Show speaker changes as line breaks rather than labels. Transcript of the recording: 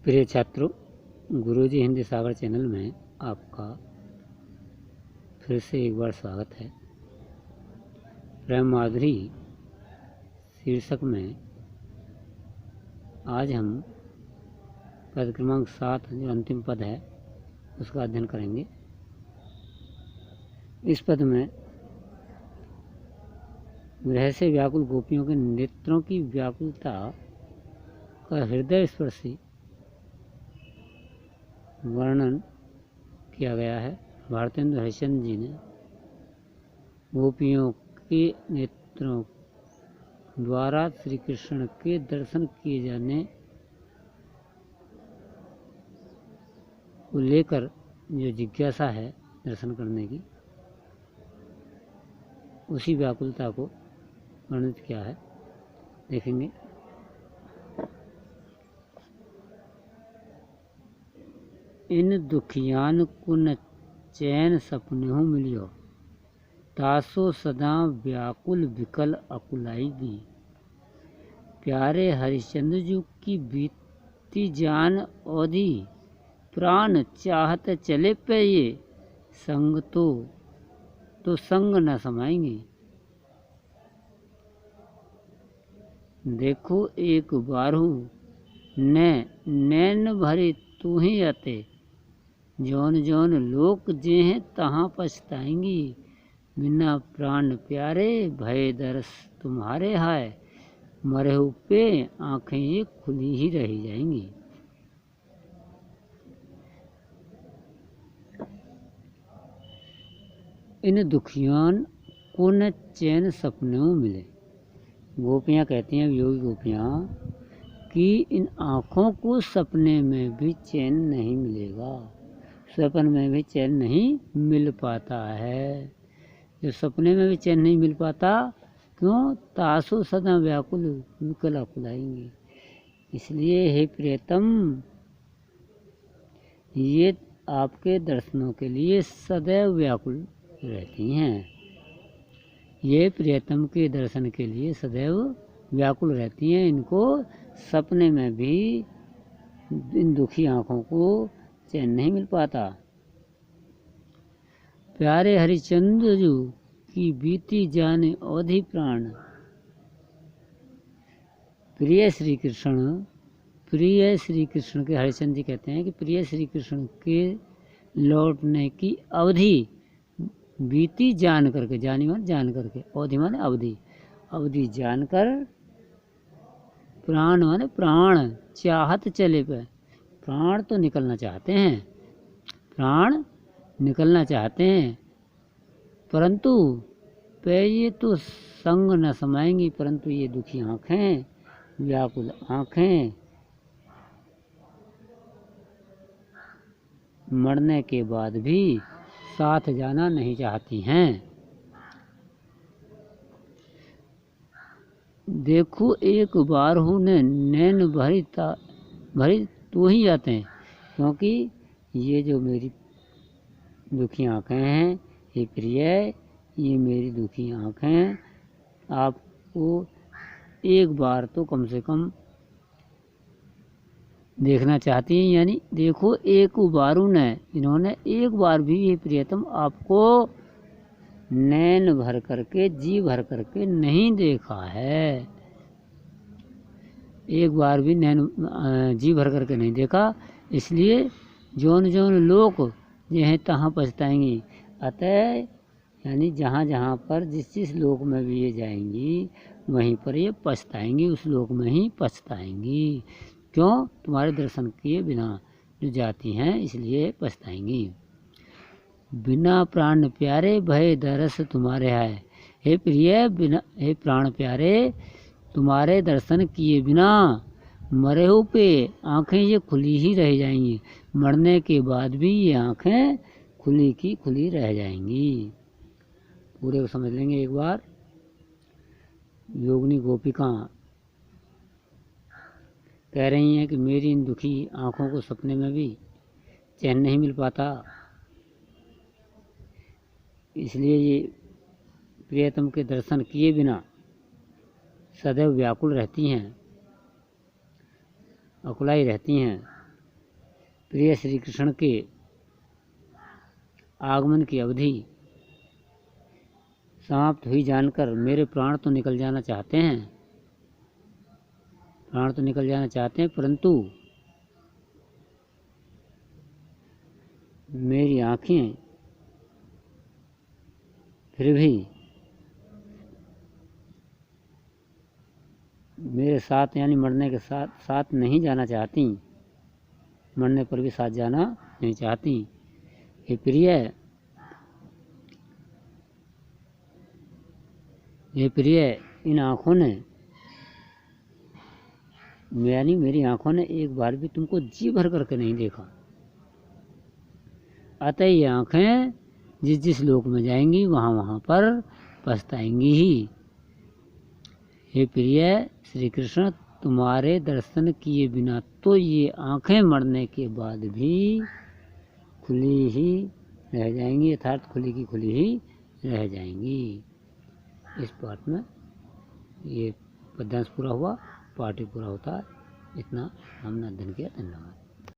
प्रिय छात्रों, गुरुजी हिंदी सागर चैनल में आपका फिर से एक बार स्वागत है। प्रेम माधुरी शीर्षक में आज हम पद क्रमांक 7 जो अंतिम पद है उसका अध्ययन करेंगे। इस पद में विरह से व्याकुल गोपियों के नेत्रों की व्याकुलता का हृदय स्पर्शी वर्णन किया गया है। भारतेंदु हरिश्चंद्र जी ने गोपियों के नेत्रों द्वारा श्री कृष्ण के दर्शन किए जाने को लेकर जो जिज्ञासा है दर्शन करने की, उसी व्याकुलता को वर्णित किया है। देखेंगे। इन दुखियान को न चैन सपनेहु मिलियो, तासो सदा व्याकुल विकल अकुलाईगी। प्यारे हरिश्चंद्र जी की बीती जान औधी, प्राण चाहत चले पे ये संग तो संग न समाएंगे। देखो एक बारहु नैन भरे तू ही आते, जौन जौन लोक जे हैं तहाँ पछताएंगी। बिना प्राण प्यारे भय दरस तुम्हारे हाय, मरहु पे आंखें ये खुली ही रह जाएंगी। इन दुखियान को न चैन सपनों मिले। गोपियाँ कहती हैं, योगी गोपियाँ, कि इन आँखों को सपने में भी चैन नहीं मिलेगा, सपन में भी चैन नहीं मिल पाता है। जो सपने में भी चैन नहीं मिल पाता, क्यों? तासो सदा व्याकुल विकल अकुलाएंगे। इसलिए हे प्रियतम, ये आपके दर्शनों के लिए सदैव व्याकुल रहती हैं। ये प्रियतम के दर्शन के लिए सदैव व्याकुल रहती हैं। इनको सपने में भी इन दुखी आँखों को चैन नहीं मिल पाता। प्यारे हरिश्चंद्र जी की बीती जाने औधी प्राण, प्रिय श्री कृष्ण के हरिश्चंद्र जी कहते हैं कि प्रिय श्री कृष्ण के लौटने की अवधि बीती जान करके, जानी मान जान करके, अवधि माने अवधि, अवधि जानकर, प्राण माने प्राण, चाहत चले पे, प्राण तो निकलना चाहते हैं, प्राण निकलना चाहते हैं, परंतु पे ये तो संग न समाएंगी। परंतु ये दुखी आँखें, व्याकुल आँखें मरने के बाद भी साथ जाना नहीं चाहती हैं। देखो एक बार हूँ ने नैन भरी तू ही जाते हैं, क्योंकि ये जो मेरी दुखी आँखें हैं, ये प्रिय, ये मेरी दुखी आँखें आपको एक बार तो कम से कम देखना चाहती हैं। यानी देखो एक बारू ने, इन्होंने एक बार भी ये प्रियतम आपको नैन भर करके, जी भर करके नहीं देखा है। एक बार भी नैन जी भर करके नहीं देखा। इसलिए जौन जौन लोक ये हैं तहाँ पछताएंगी। अतः यानी जहाँ जहाँ पर जिस लोक में भी ये जाएंगी, वहीं पर ये पछताएंगी, उस लोक में ही पछताएंगी। क्यों? तुम्हारे दर्शन किए बिना जो जाती हैं, इसलिए पछताएंगी। बिना प्राण प्यारे भय दरस तुम्हारे है। हे प्रिय, हे प्राण प्यारे, तुम्हारे दर्शन किए बिना मरे पे आँखें ये खुली ही रह जाएंगी। मरने के बाद भी ये आँखें खुली की खुली रह जाएंगी। पूरे को समझ लेंगे एक बार। योगिनी गोपिका कह रही हैं कि मेरी इन दुखी आँखों को सपने में भी चैन नहीं मिल पाता, इसलिए ये प्रियतम के दर्शन किए बिना सदैव व्याकुल रहती हैं, अकुलाई रहती हैं। प्रिय श्री कृष्ण के आगमन की अवधि समाप्त हुई जानकर मेरे प्राण तो निकल जाना चाहते हैं, परंतु मेरी आँखें फिर भी मेरे साथ यानी मरने के साथ नहीं जाना चाहती, मरने पर भी साथ जाना नहीं चाहती। हे प्रिय, इन आँखों ने यानी मेरी आँखों ने एक बार भी तुमको जी भर करके नहीं देखा, अतः ये आँखें जिस जिस लोक में जाएंगी वहाँ पर पछताएंगी ही। हे प्रिय श्री कृष्ण, तुम्हारे दर्शन किए बिना तो ये आँखें मरने के बाद भी खुली ही रह जाएंगी, यथार्थ खुली की खुली ही रह जाएंगी। इस पाठ में ये पद्यांश पूरा हुआ, पाठ ही पूरा होता है। इतना हमने अध्ययन किया। धन्यवाद।